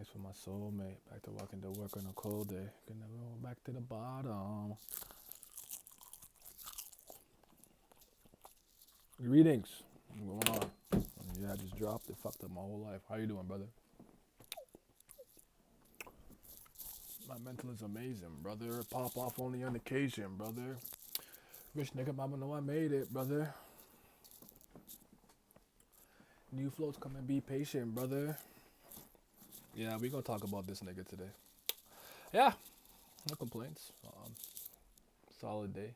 nights with my soulmate. Back to walking to work on a cold day. Gonna go back to the bottom. Greetings. What's going on? Yeah, I just dropped it. Fucked up my whole life. How you doing, brother? My mental is amazing, brother. Pop off only on occasion, brother. Wish nigga mama know I made it, brother. New floats come and be patient, brother. Yeah, we gonna talk about this nigga today. Yeah, no complaints. Solid day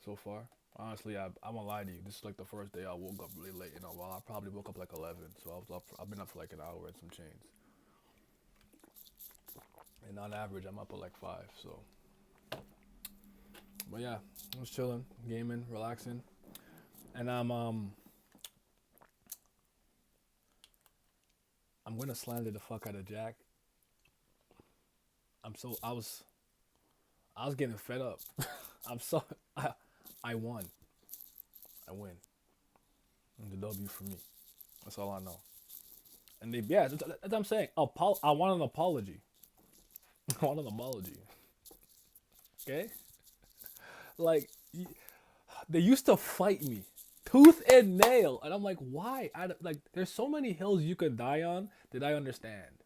so far. Honestly, I'm gonna lie to you. This is like the first day I woke up really late in a while. I probably woke up like 11, so I've been up for like an hour and some change. And on average, I'm up at like 5. So, but yeah, I was chilling, gaming, relaxing, and I'm gonna slander the fuck out of Jack. I was getting fed up. I'm so I won. I win. And the W for me. That's all I know. And that's what I'm saying. I want an apology. I want an apology. Okay? Like, they used to fight me tooth and nail. And I'm like, why? There's so many hills you could die on that I understand.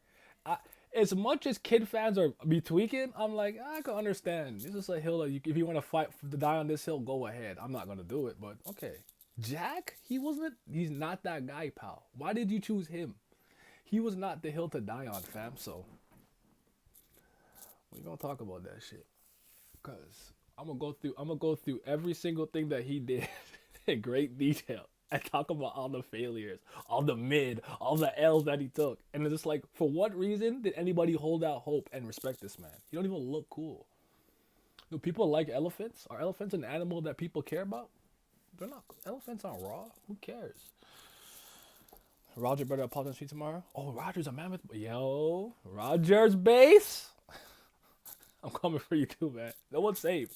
As much as kid fans are be tweaking, I'm like, I can understand. This is a hill that if you want to fight to die on this hill, go ahead. I'm not gonna do it, but okay. Jack, he's not that guy, pal. Why did you choose him? He was not the hill to die on, fam. So we gonna talk about that shit, cause I'm gonna go through every single thing that he did in great detail. I talk about all the failures, all the all the L's that he took. And it's just like, for what reason did anybody hold out hope and respect this man? He don't even look cool. Do people like elephants? Are elephants an animal that people care about? They're not. Elephants aren't raw. Who cares? Roger better apologize to you tomorrow. Oh, Roger's a mammoth. Yo, Roger's base. I'm coming for you too, man. No one's safe.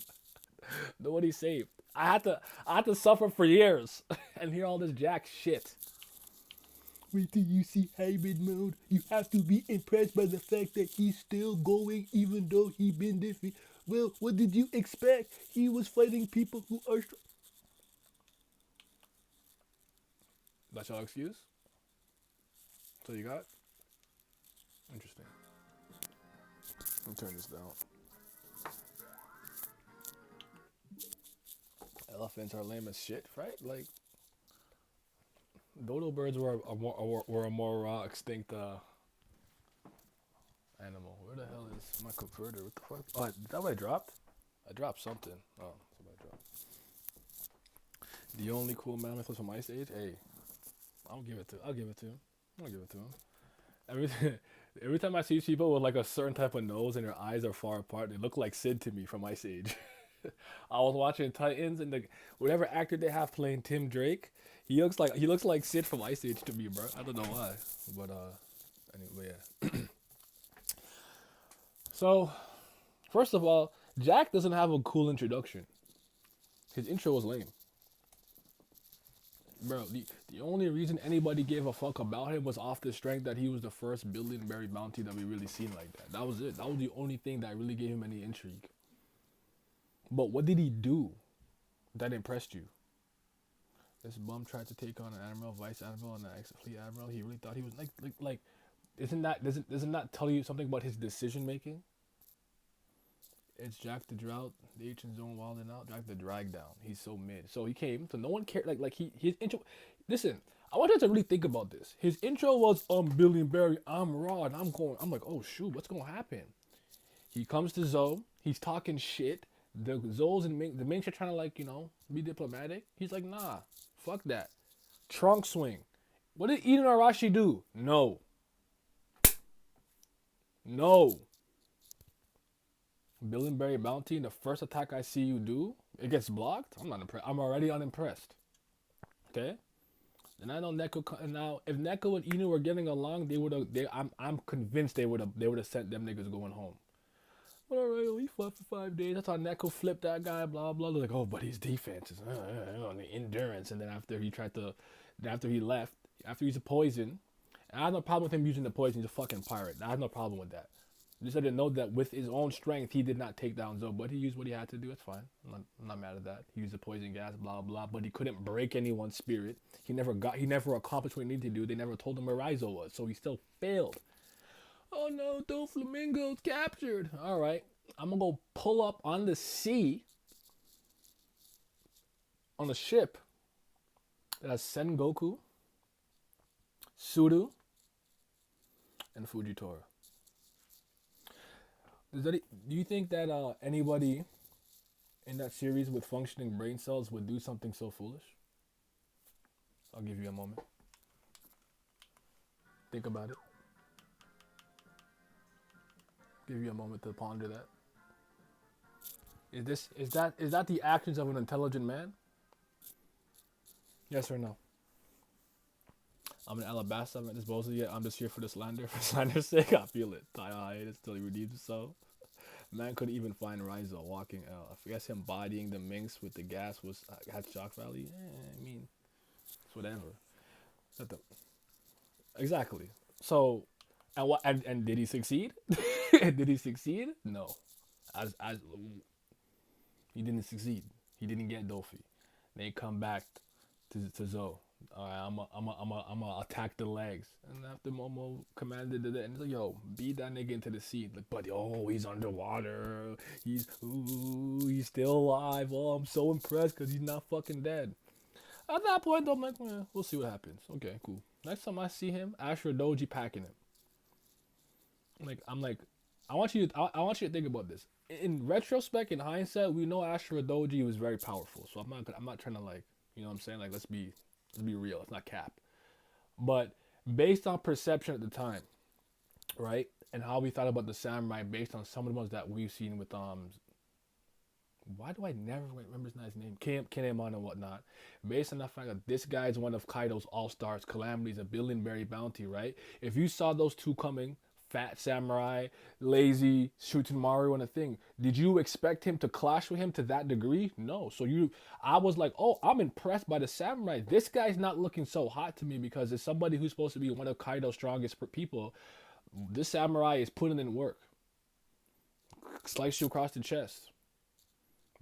Nobody's safe. I had to suffer for years and hear all this Jack shit. Wait till you see hybrid mode. You have to be impressed by the fact that he's still going even though he been defeated. Well, what did you expect? He was fighting people who are... That's your excuse? So you got? Interesting. Let me turn this down. Elephants are lame as shit, right? Like, dodo birds were a more extinct animal. Where the hell is my converter? What the fuck? Oh, is that what I dropped? I dropped something. Oh, somebody dropped. The only cool mammoth was from Ice Age. Hey, I'll give it to him. Every time I see people with like a certain type of nose and their eyes are far apart, they look like Sid to me from Ice Age. I was watching Titans and whatever actor they have playing Tim Drake, he looks like Sid from Ice Age to me, bro. I don't know why, but anyway, yeah. So, first of all, Jack doesn't have a cool introduction. His intro was lame, bro. The only reason anybody gave a fuck about him was off the strength that he was the first billionberry bounty that we really seen like that. That was it. That was the only thing that really gave him any intrigue. But what did he do that impressed you? This bum tried to take on an admiral, vice admiral, and an ex-fleet admiral. He really thought he was like. Doesn't that tell you something about his decision making? It's Jack the Drought, the ancient zone wilding out. Jack the Drag Down. He's so mid. So he came. So no one cared. His intro. Listen, I want you to really think about this. His intro was Billion Barry. I'm raw, and I'm like, oh shoot, what's gonna happen? He comes to Zoe. He's talking shit. The Zoles and the Minks are trying to be diplomatic. He's like, nah, fuck that. Trunk swing. What did Eden Arashi do? No. Billenberry bounty. The first attack I see you do, it gets blocked. I'm not impressed. I'm already unimpressed. Okay. And I know Neko. Now, if Neko and Eden were getting along, they would have. I'm convinced they would have sent them niggas going home. But alright, we fought for 5 days. That's how Neko flipped that guy, blah, blah. They're like, oh, but his defense is the endurance. And then after he left, after he's a poison, I have no problem with him using the poison. He's a fucking pirate. I have no problem with that. Just let it know that with his own strength, he did not take down Zoe, but he used what he had to do. It's fine. I'm not mad at that. He used the poison gas, blah blah, but he couldn't break anyone's spirit. He never accomplished what he needed to do. They never told him where Rizzo was, so he still failed. Oh no, Doflamingo's captured. All right, I'm gonna go pull up on the sea, on a ship that has Sengoku, Suru, and Fujitora. Do you think that anybody in that series with functioning brain cells would do something so foolish? I'll give you a moment. Think about it. Give you a moment to ponder that. Is that the actions of an intelligent man? Yes or no? I'm an Alabasta. I'm at this Boyz yet. I'm just here for the slander. For slander's sake, I feel it. I hate it till he redeems himself. Man couldn't even find Rizzo walking out. I guess him bodying the minx with the gas had shock value. I mean, it's whatever. Exactly. So, and did he succeed? Did he succeed? No. As he didn't succeed. He didn't get Dofi. They come back to Zoe. All right, I'm a attack the legs. And after Momo commanded it, and he's like, yo, beat that nigga into the sea. Like, buddy, oh, he's underwater. He's still alive. Oh, I'm so impressed because he's not fucking dead. At that point, I'm like, well, we'll see what happens. Okay, cool. Next time I see him, Ashura Doji packing him. I'm like, I want you to think about this. In retrospect, in hindsight, we know Ashura Doji was very powerful. So I'm not trying to like, you know what I'm saying? Like, let's be real. It's not cap. But based on perception at the time, right? And how we thought about the samurai based on some of the ones that we've seen with why do I never remember his name? Kinemon and whatnot. Based on the fact that this guy is one of Kaido's all-stars, Calamity's a billion-berry bounty, right? If you saw those two coming, fat samurai, lazy, shooting Mario and a thing, did you expect him to clash with him to that degree? No. So I was like, oh, I'm impressed by the samurai. This guy's not looking so hot to me because it's somebody who's supposed to be one of Kaido's strongest people. This samurai is putting in work. Slice you across the chest.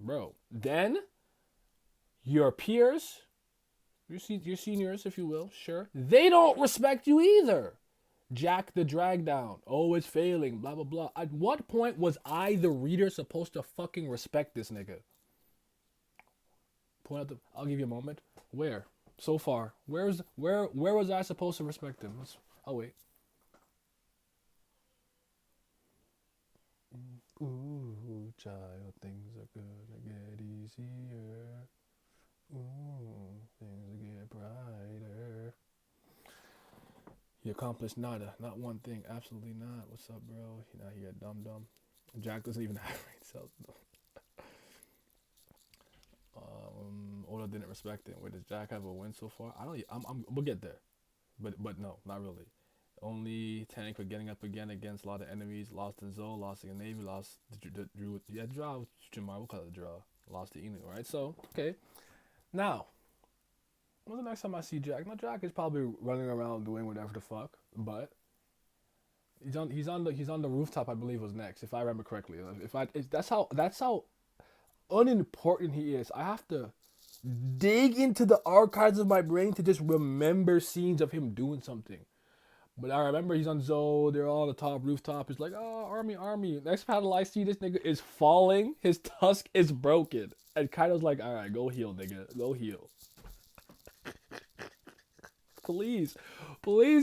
Bro, then your peers, your seniors, if you will, sure, they don't respect you either. Jack the drag down. Oh, it's failing, blah, blah, blah. At what point was I, the reader, supposed to fucking respect this nigga? I'll give you a moment. Where? So far. Where was I supposed to respect him? I'll wait. Ooh, child, things are gonna get easier. Ooh, things get brighter. He accomplished not one thing. Absolutely not. What's up, bro? He got dumb. Jack doesn't even have brain cells. Oda didn't respect him. Wait, does Jack have a win so far? We'll get there, but no, not really. Only tank for getting up again against a lot of enemies. Lost in Zoe, lost in Navy, lost the Drew. Yeah, draw with Jamar. We'll call it a draw. Lost to Inu, right? So, okay. Now, when's the next time I see Jack? Now, Jack is probably running around doing whatever the fuck, but he's on the rooftop. I believe was next, if I remember correctly. That's how unimportant he is. I have to dig into the archives of my brain to just remember scenes of him doing something. But I remember he's on Zoe, they're all on the top rooftop. It's like, oh, army. Next panel I see, this nigga is falling. His tusk is broken. And Kaido's like, all right, go heal, nigga. Go heal. Please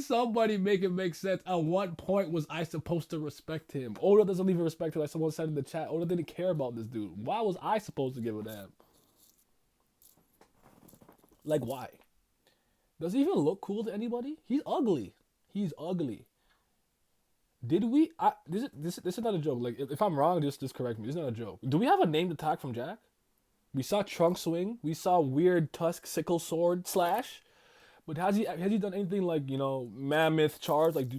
somebody make it make sense. At what point was I supposed to respect him? Oda doesn't even respect him, like someone said in the chat. Oda didn't care about this dude. Why was I supposed to give a damn? Like, why? Does he even look cool to anybody? He's ugly. Did we? This is not a joke. Like, if I'm wrong, just correct me. This is not a joke. Do we have a named attack from Jack? We saw Trunk swing. We saw weird tusk sickle sword slash. But has he done anything like, you know, mammoth charge? Like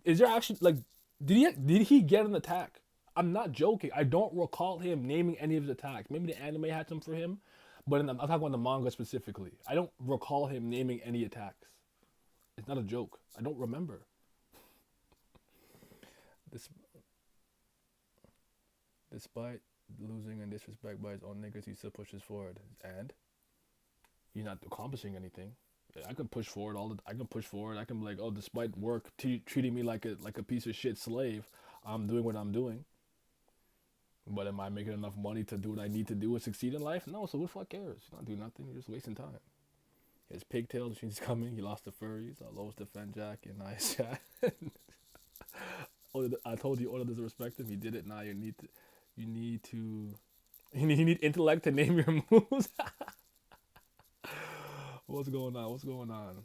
is there actually like did he get an attack? I'm not joking. I don't recall him naming any of his attacks. Maybe the anime had some for him, but I'm talking about the manga specifically. I don't recall him naming any attacks. It's not a joke. I don't remember. This, despite losing and disrespect by his own niggas, he still pushes forward. And he's not accomplishing anything. I can push forward I can push forward. I can be like, oh, despite work treating me like a piece of shit slave, I'm doing what I'm doing. But am I making enough money to do what I need to do and succeed in life? No. So who the fuck cares? You're not doing nothing. You're just wasting time. His pigtails, she's coming. He lost the furries. Lowe's defend Jack and nice chat. I told you, order doesn't respect him. He did it. Now you need to, you need intellect to name your moves. What's going on? What's going on?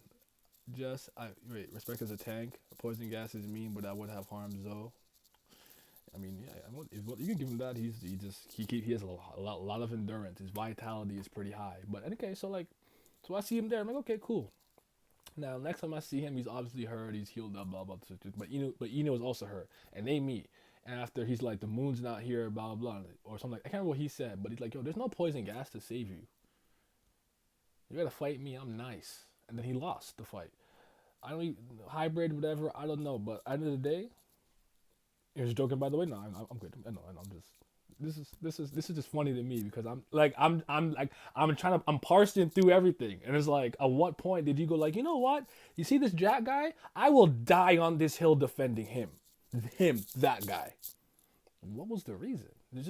Wait. Respect as a tank. Poison gas is mean, but that would have harmed Zoe. I mean, yeah. You can give him that. He has a lot of endurance. His vitality is pretty high. But okay, so I see him there. I'm like, okay, cool. Now, next time I see him, he's obviously hurt. He's healed up, blah blah. But Eno was also hurt, and they meet. And after he's like, the moon's not here, blah blah, blah or something. I can't remember what he said, but he's like, yo, there's no poison gas to save you. You gotta fight me. I'm nice. And then he lost the fight. I don't even, hybrid, whatever. I don't know. But at the end of the day, he was joking. By the way, no, I'm good. I know. I'm just. This is just funny to me because I'm parsing through everything, and it's like, at what point did you go like, you know what? You see this Jack guy? I will die on this hill defending him, that guy. What was the reason? I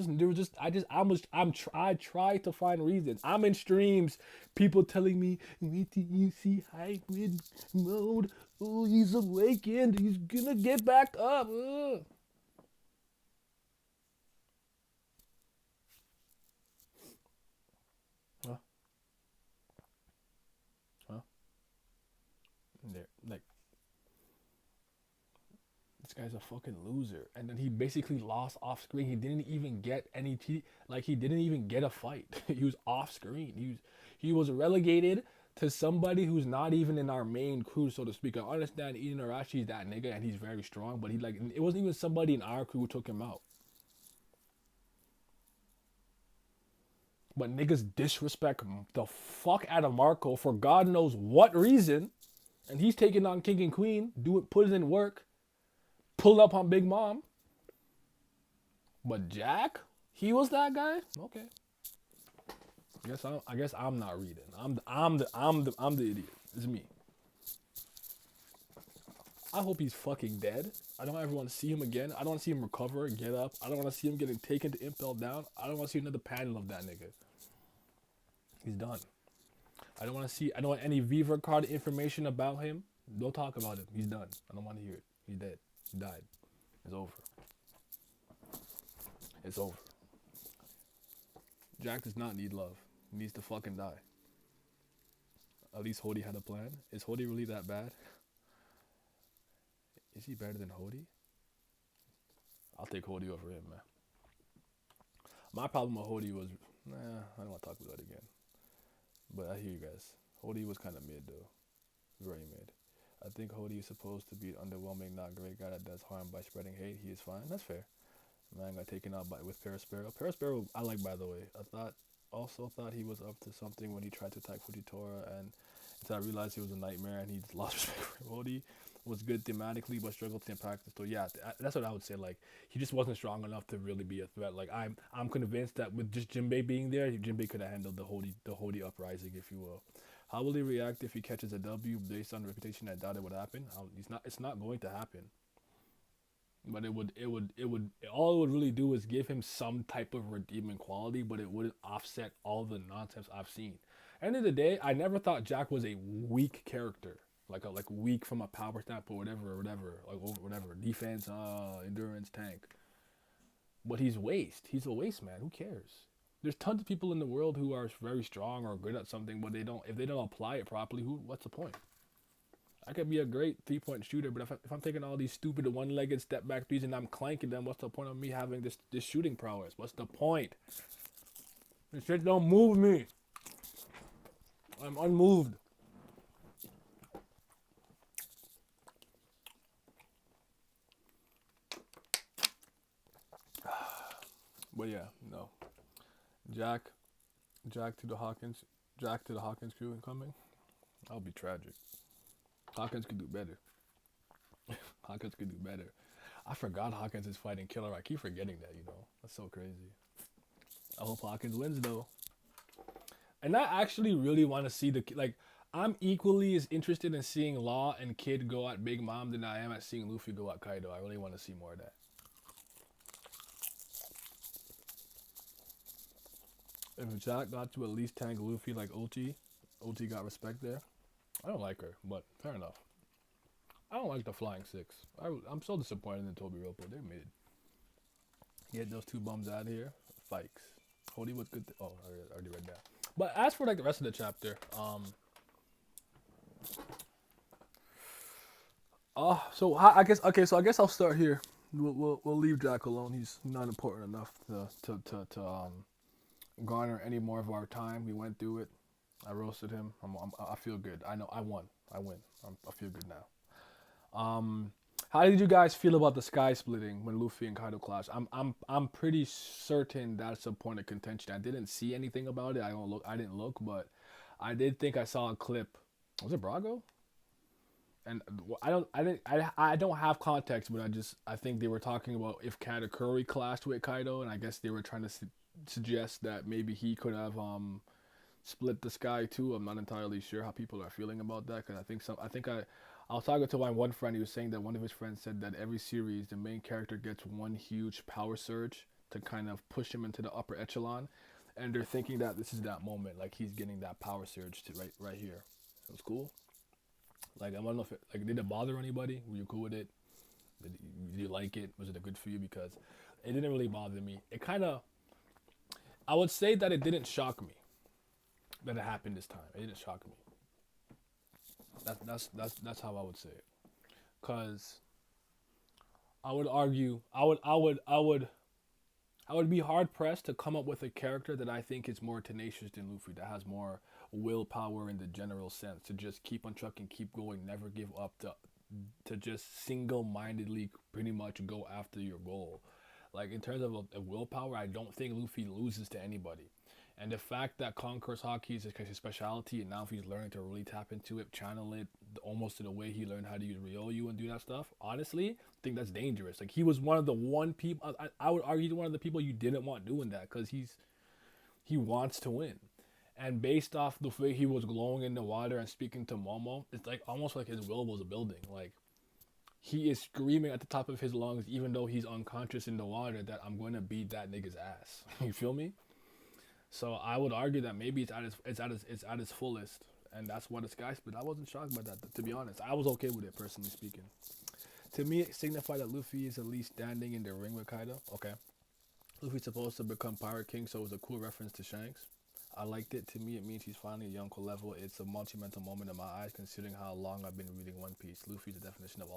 tried to find reasons. I'm in streams, people telling me, wait till you see hybrid mode. Oh, he's awakened. He's gonna get back up. Huh? Huh? There, like, this guy's a fucking loser. And then he basically lost off screen. He didn't even get he didn't even get a fight. He was off screen. He was relegated to somebody who's not even in our main crew, so to speak. I understand Eden Arashi's that nigga and he's very strong, but it wasn't even somebody in our crew who took him out. But niggas disrespect the fuck out of Marco for God knows what reason, and he's taking on King and Queen, putting in work, pulled up on Big Mom. But Jack, he was that guy. Okay. I guess I'm not reading. I'm the idiot. It's me. I hope he's fucking dead. I don't ever want to see him again. I don't want to see him recover and get up. I don't want to see him getting taken to impel down. I don't want to see another panel of that nigga. He's done. I don't want any Viva card information about him. Don't talk about him. He's done. I don't want to hear it. He's dead. He died. It's over. It's over. Jack does not need love. He needs to fucking die. At least Hody had a plan. Is Hody really that bad? Is he better than Hody? I'll take Hody over him, man. My problem with Hody was, I don't want to talk about that again. But I hear you guys. Hody was kind of mid, though. Very mid. I think Hody is supposed to be an underwhelming, not great guy that does harm by spreading hate. He is fine. That's fair. Man got taken out with Perispero. Perispero, I like, by the way. I thought he was up to something when he tried to attack Fujitora, and until I realized he was a nightmare and he just lost respect for Hody. Was good thematically, but struggled in practice. So yeah, that's what I would say. Like, he just wasn't strong enough to really be a threat. Like, I'm convinced that with just Jinbei being there, Jinbei could have handled the Hody uprising, if you will. How will he react if he catches a W based on the reputation? I doubt it would happen. It's not going to happen. But all it would really do is give him some type of redeeming quality, but it wouldn't offset all the nonsense I've seen. End of the day, I never thought Jack was a weak character. Like weak from a power standpoint, whatever. Defense, endurance, tank. But he's waste. He's a waste man. Who cares? There's tons of people in the world who are very strong or good at something, but if they don't apply it properly, what's the point? I could be a great 3-point shooter, but if I'm taking all these stupid one-legged step back threes and I'm clanking them, what's the point of me having this shooting prowess? What's the point? This shit don't move me. I'm unmoved. But yeah, no. Jack to the Hawkins crew incoming. That'll be tragic. Hawkins could do better. Hawkins could do better. I forgot Hawkins is fighting Killer. I keep forgetting that. That's so crazy. I hope Hawkins wins though. And I actually really want to see the like. I'm equally as interested in seeing Law and Kid go at Big Mom than I am at seeing Luffy go at Kaido. I really want to see more of that. If Jack got to at least tank Luffy like OT got respect there. I don't like her, but fair enough. I don't like the Flying Six. I'm so disappointed in Toby Ropo. They're mid. Get those two bums out of here. Fikes. Cody was good. Oh, I already read that. But as for like the rest of the chapter, so I guess okay. So I guess I'll start here. We'll leave Jack alone. He's not important enough to garner any more of our time. We went through it. I roasted him. I feel good. I know I won. I win. I feel good now. How did you guys feel about the sky splitting when Luffy and Kaido clashed? I'm pretty certain that's a point of contention. I didn't see anything about it. I didn't look, but I did think I saw a clip. Was it Brago? And I don't have context, but I think they were talking about if Katakuri clashed with Kaido, and I guess they were trying to suggest that maybe he could have split the sky too. I'm not entirely sure how people are feeling about that because I was talking to my one friend. He was saying that one of his friends said that every series the main character gets one huge power surge to kind of push him into the upper echelon, and they're thinking that this is that moment, like he's getting that power surge to right here. It was cool. Like I don't know if did it bother anybody? Were you cool with it? Did you like it? Was it good for you? Because it didn't really bother me. It kind of, I would say that it didn't shock me that it happened this time. It didn't shock me. That's how I would say it. Cause I would argue, I would be hard pressed to come up with a character that I think is more tenacious than Luffy, that has more willpower in the general sense, to just keep on trucking, keep going, never give up, to just single mindedly pretty much go after your goal. Like in terms of willpower, I don't think Luffy loses to anybody. And the fact that Conqueror's Haki is his specialty, and now if he's learning to really tap into it, channel it, almost in a way he learned how to use Ryoyu and do that stuff, honestly, I think that's dangerous. Like, he was one of the one people, I would argue, one of the people you didn't want doing that, because he wants to win. And based off the way he was glowing in the water and speaking to Momo, it's like almost like his will was building. Like, he is screaming at the top of his lungs, even though he's unconscious in the water, that I'm going to beat that nigga's ass. You feel me? So I would argue that maybe it's at its fullest, and that's what it's guys. But I wasn't shocked by that, to be honest. I was okay with it, personally speaking. To me, it signified that Luffy is at least standing in the ring with Kaido. Okay, Luffy's supposed to become Pirate King, so it was a cool reference to Shanks. I liked it. To me, it means he's finally a Yonko level. It's a monumental moment in my eyes, considering how long I've been reading One Piece. Luffy's the definition of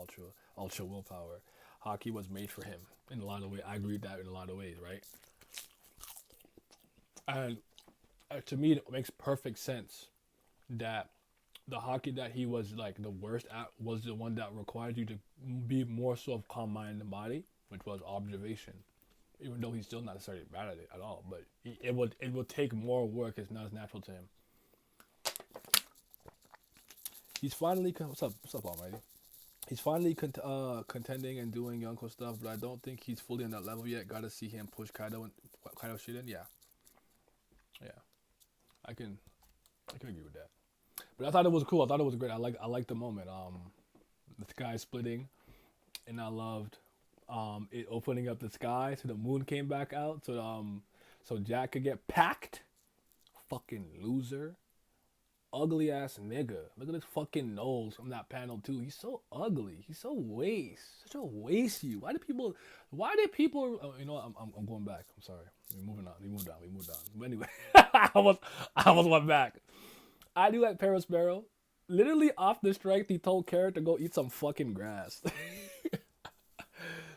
ultra willpower. Haki was made for him in a lot of ways. I agree with that in a lot of ways, right? And to me, it makes perfect sense that the Haki that he was like the worst at was the one that required you to be more so of calm mind and body, which was observation. Even though he's still not necessarily bad at it at all, but it would take more work. It's not as natural to him. He's finally what's up, Almighty? He's finally contending and doing Yonko stuff, but I don't think he's fully on that level yet. Got to see him push Kaido shit in. Yeah. I can agree with that. But I thought it was cool. I thought it was great. I like the moment. The sky splitting, and I loved it opening up the sky so the moon came back out, so Jack could get packed. Fucking loser. Ugly ass nigga. Look at his fucking nose from that panel too. He's so ugly. He's so waste. Such a waste. Why did people? Oh, you know what? I'm going back. I'm sorry. We moved on. But anyway, I almost went back. I do like Perospero. Literally off the strength, he told Carrot to go eat some fucking grass.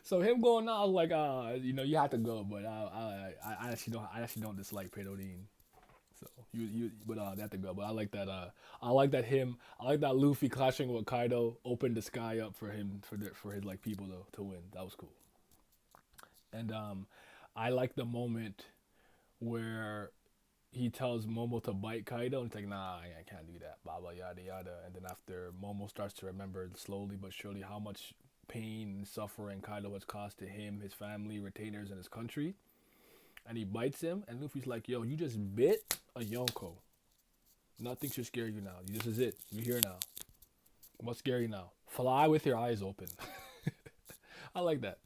So him going out, I was like, you have to go. But I actually don't dislike Pedodine. So but they have to go. But I like that. I like that Luffy clashing with Kaido opened the sky up for him for his like people to win. That was cool. And I like the moment where he tells Momo to bite Kaido, and it's like, nah, I can't do that, blah blah yada yada. And then after Momo starts to remember slowly but surely how much pain and suffering Kaido has caused to him, his family, retainers, and his country, and he bites him, and Luffy's like, yo, you just bit a Yonko. Nothing should scare you now. This is it. You're here now. What's scary now? Fly with your eyes open. I like that.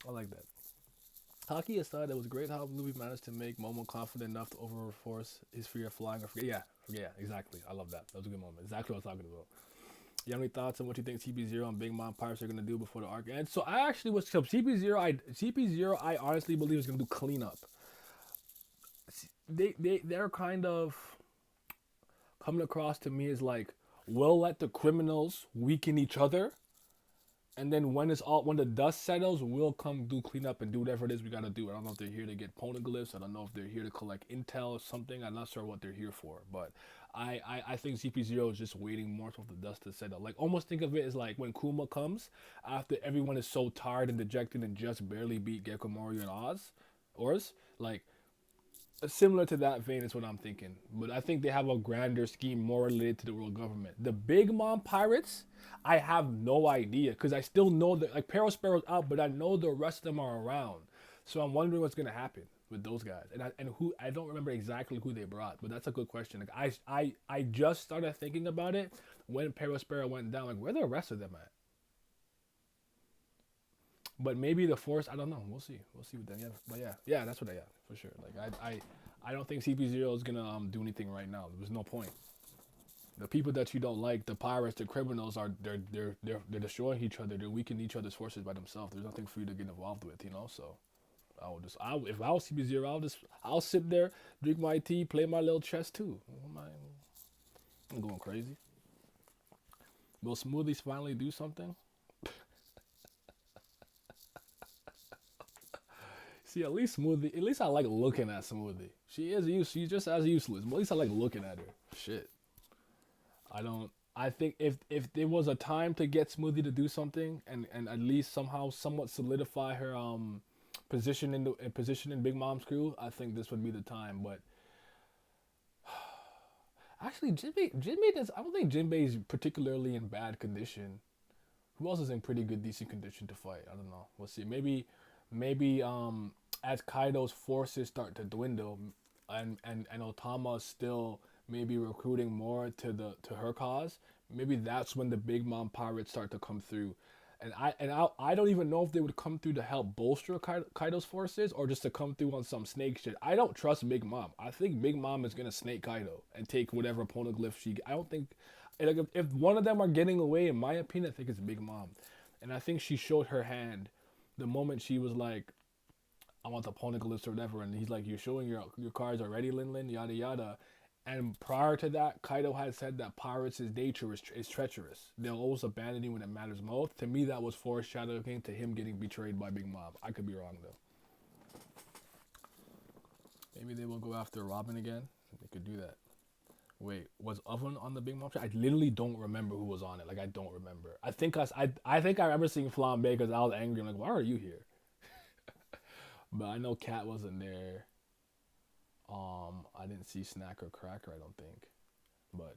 I like that. Hockey aside, it was great how Luffy managed to make Momo confident enough to overforce his fear of flying. Yeah, exactly. I love that. That was a good moment. Exactly what I was talking about. You have any thoughts on what you think CP0 and Big Mom Pirates are gonna do before the arc ends? So I actually was CP0. CP0. I honestly believe is gonna do cleanup. They're kind of coming across to me as like, we'll let the criminals weaken each other, and then when the dust settles, we'll come do cleanup and do whatever it is we gotta do. I don't know if they're here to get poneglyphs. I don't know if they're here to collect intel or something. I'm not sure what they're here for, but I think CP0 is just waiting more for the dust to settle. Like, almost think of it as like when Kuma comes after everyone is so tired and dejected and just barely beat Gekko, Morio, and Oz. Like, similar to that vein is what I'm thinking. But I think they have a grander scheme more related to the world government. The Big Mom Pirates, I have no idea because I still know that like Sparrow's out, but I know the rest of them are around. So I'm wondering what's gonna happen with those guys. And who I don't remember exactly who they brought, but that's a good question. Like I just started thinking about it when Sparrow went down. Like, where are the rest of them at? But maybe the force. I don't know. We'll see. We'll see with them. Yeah, but yeah, that's what I got for sure. Like I don't think CP0 is gonna do anything right now. There's no point. The people that you don't like, the pirates, the criminals, are they're destroying each other. They're weakening each other's forces by themselves. There's nothing for you to get involved with, you know. So if I was CP0, I'll sit there, drink my tea, play my little chess too. I'm going crazy. Will Smoothies finally do something? See, at least Smoothie. At least I like looking at Smoothie. She's just as useless. But at least I like looking at her. Shit. I don't. I think if there was a time to get Smoothie to do something and at least somehow somewhat solidify her position in Big Mom's crew, I think this would be the time. But actually, Jinbei does. I don't think Jinbei is particularly in bad condition. Who else is in pretty good, decent condition to fight? I don't know. We'll see. Maybe as Kaido's forces start to dwindle, and Otama is still maybe recruiting more to her cause. Maybe that's when the Big Mom pirates start to come through, and I don't even know if they would come through to help bolster Kaido's forces or just to come through on some snake shit. I don't trust Big Mom. I think Big Mom is gonna snake Kaido and take whatever poneglyph she. I don't think. Like, if one of them are getting away, in my opinion, I think it's Big Mom, and I think she showed her hand the moment she was like, I want the poneglyphs or whatever, and he's like, you're showing your cards already, Lin, yada yada. And prior to that, Kaido had said that pirates' nature is treacherous. They'll always abandon you when it matters most. To me, that was foreshadowing to him getting betrayed by Big Mom. I could be wrong though. Maybe they will go after Robin again. They could do that. Wait, was Oven on the Big Mom show? I literally don't remember who was on it. Like, I don't remember. I think I remember seeing Flambe because I was angry. I'm like, why are you here? But I know Cat wasn't there. I didn't see Snack or Cracker, I don't think. But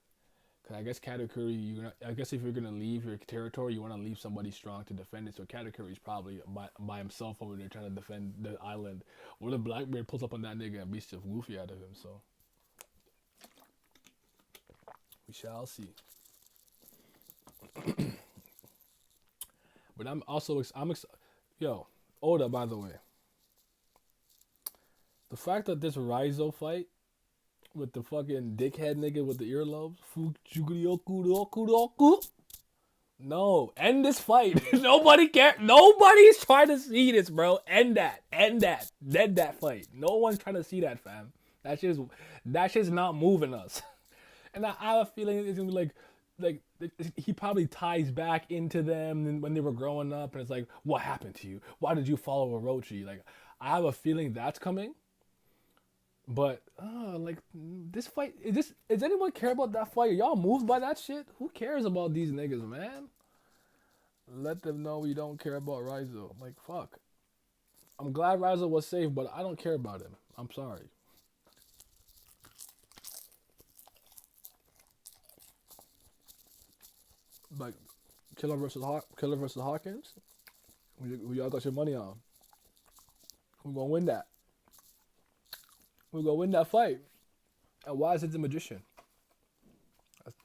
cause I guess Katakuri, I guess if you're gonna leave your territory, you want to leave somebody strong to defend it. So Katakuri's probably by himself over there trying to defend the island. Or the Blackbeard pulls up on that nigga and beats the goofy out of him. So we shall see. But yo, Oda, by the way. The fact that this Raizo fight with the fucking dickhead nigga with the earlobes, no, end this fight. Nobody cares. Nobody's trying to see this, bro. End that. End that fight. No one's trying to see that, fam. That shit's not moving us. And I have a feeling it's gonna be like he probably ties back into them when they were growing up, and it's like, what happened to you? Why did you follow Orochi? Like, I have a feeling that's coming. But like, this fight, does anyone care about that fight? Are y'all moved by that shit? Who cares about these niggas, man? Let them know we don't care about Raizo. Like, fuck. I'm glad Raizo was safe, but I don't care about him. I'm sorry. Like Killer versus Hawkins. Who y'all got your money on? Who gonna win that? Who gonna win that fight? And why is it the magician? That's,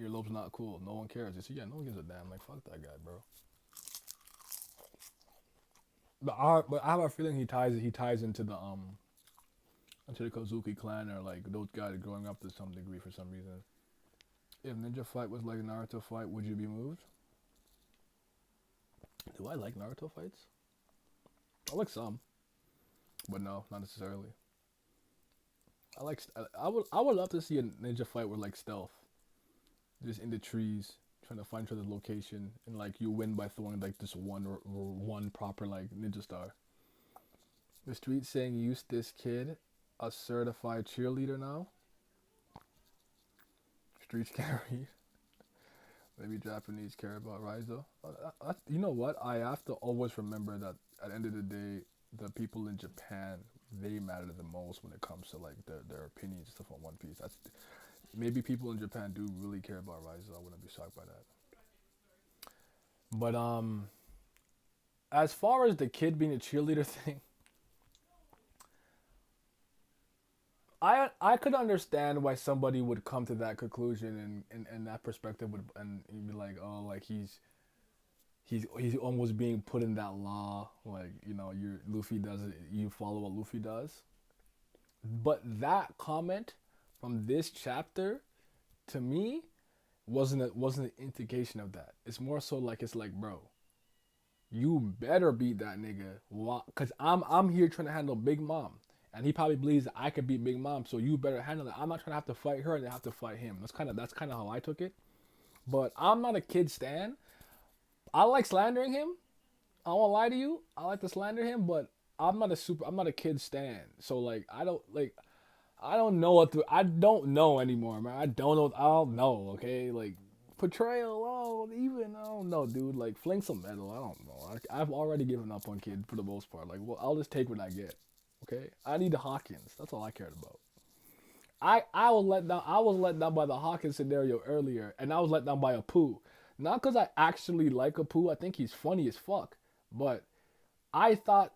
earlobe's not cool. No one cares. You see, yeah, no one gives a damn. Like fuck that guy, bro. But I have a feeling he ties into the Kozuki clan or like those guys growing up to some degree for some reason. If Ninja Fight was like a Naruto fight, would you be moved? Do I like Naruto fights? I like some, but no, not necessarily. I would love to see a ninja fight with like stealth, just in the trees, trying to find each other's location, and like you win by throwing like this one proper like ninja star. The street saying Eustace Kid, a certified cheerleader now. Streets can't read. Maybe Japanese care about Rise. You know what? I have to always remember that at the end of the day, the people in Japan, they matter the most when it comes to like their opinions and stuff on One Piece. That's maybe people in Japan do really care about Rise. I wouldn't be shocked by that. But as far as the kid being a cheerleader thing, I could understand why somebody would come to that conclusion and that perspective would and you'd be like, oh, like he's almost being put in that law, like your Luffy does it, you follow what Luffy does. But that comment from this chapter, to me, wasn't an indication of that. It's more so like it's like, bro, you better beat that nigga, cause I'm here trying to handle Big Mom, and he probably believes that I could beat Big Mom, so you better handle it. I'm not trying to have to fight her and have to fight him. That's kind of how I took it. But I'm not a kid stan. I like slandering him. I won't lie to you. I like to slander him, but I'm not a kid stan. So like I don't know I don't know anymore, man. I don't know, okay? Like portrayal, oh, even I don't know, dude. Like fling some metal. I don't know. I've already given up on kid for the most part. Like, well, I'll just take what I get. Okay? I need the Hawkins. That's all I cared about. I was let down. I was let down by the Hawkins scenario earlier, and I was let down by a Pooh. Not because I actually like a Pooh. I think he's funny as fuck. But I thought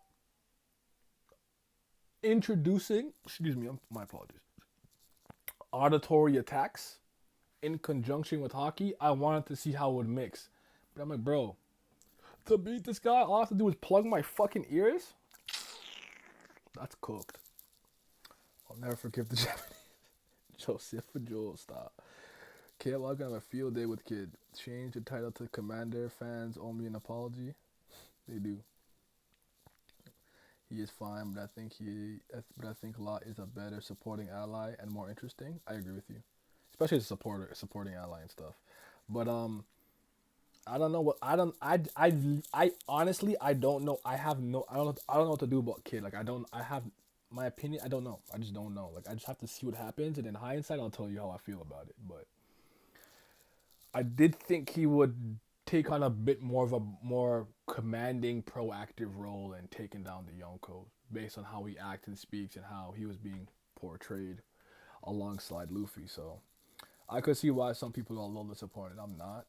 introducing, excuse me, my apologies, auditory attacks in conjunction with hockey, I wanted to see how it would mix. But I'm like, bro, to beat this guy, all I have to do is plug my fucking ears? That's cooked. I'll never forgive the Japanese. Joseph Joel, stop. KL gonna have a field day with kid. Change the title to Commander. Fans owe me an apology. They do. He is fine, but I think Lot is a better supporting ally and more interesting. I agree with you, especially as a supporting ally and stuff. But I don't know what I honestly I don't know. I don't know what to do about Kid. Like I have my opinion. I don't know. I just don't know. Like I just have to see what happens, and in hindsight, I'll tell you how I feel about it. But I did think he would take on a bit more of a more commanding, proactive role in taking down the Yonko based on how he acts and speaks and how he was being portrayed alongside Luffy. So I could see why some people are a little disappointed. I'm not.